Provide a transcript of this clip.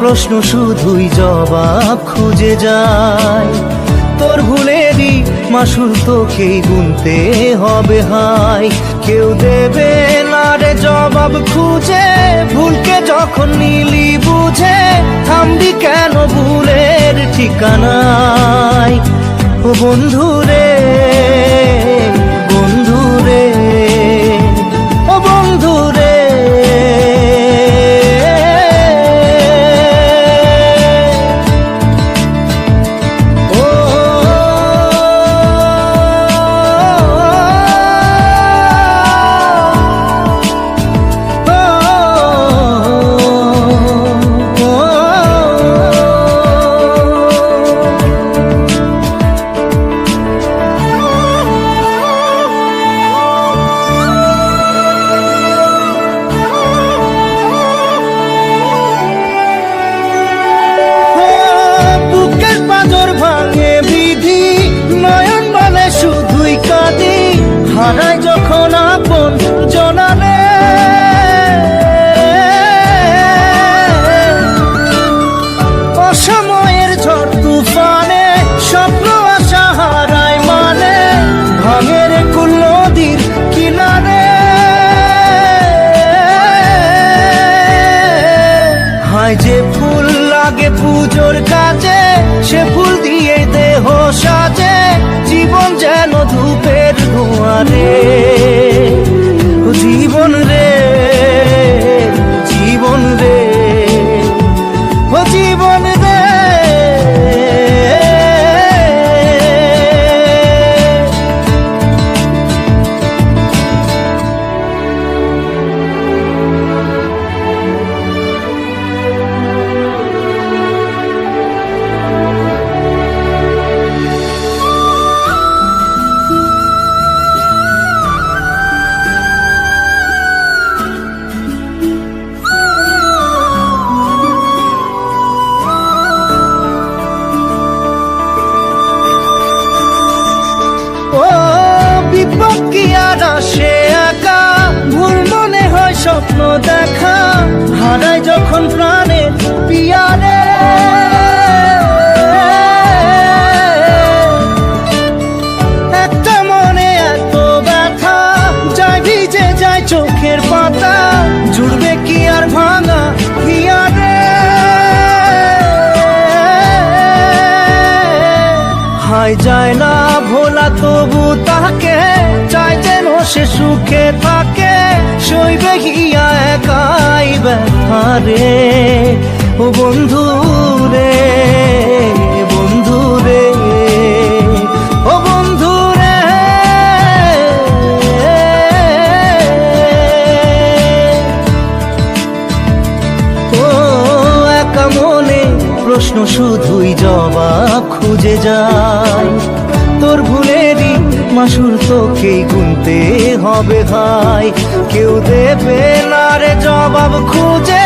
প্রশ্ন শুধুই জবাব খুঁজে যায়। তোর ভুলেরই মাসুল তোকেই গুনতে হবে হায়। কেউ দেবে না রে জবাব খুঁজে, ভুলকে যখন নিলি বুঝে থামবি কেন ভুলের ঠিকানায়। ও বন্ধু রে, বন্ধু রে, ও বন্ধু রে। হারাই যখন আপন জনারে, অসময়ের ঝড় তুফানে স্বপ্ন আশা হারায় মানে, ভাঙের কুল নদীর কিনারে। হায় যে ফুল লাগে পুজোর কাজে, সে ফুল দিয়ে দেহ সাজে, জীবন যেন ধূপের ধোঁয়ারে। জীবন রে, জীবন রে, ও জীবন রে। কি আর আসে একা, ভুল মনে হয় স্বপ্ন দেখা, হারাই যখন প্রাণের পিয়ারে। একটা মনে এত ব্যথা, যায় ভিজে যায় চোখের পাতা, জুড়বে কি আর ভাঙা হিয়ারে। হায় যায় না ভোলা তবু তাকে, চাই যেন সে সুখে থাকে, সইবে হিয়া একাই ব্যথা রে। ও বন্ধু রে, বন্ধু রে, ও বন্ধু রে। ও একা মনে প্রশ্ন শুধুই জবাব খুঁজে যায়। তোর ভুলেরই মাসুল তোকেই গুনতে হবে হায়। কেউ দেবে না রে জবাব খুঁজে,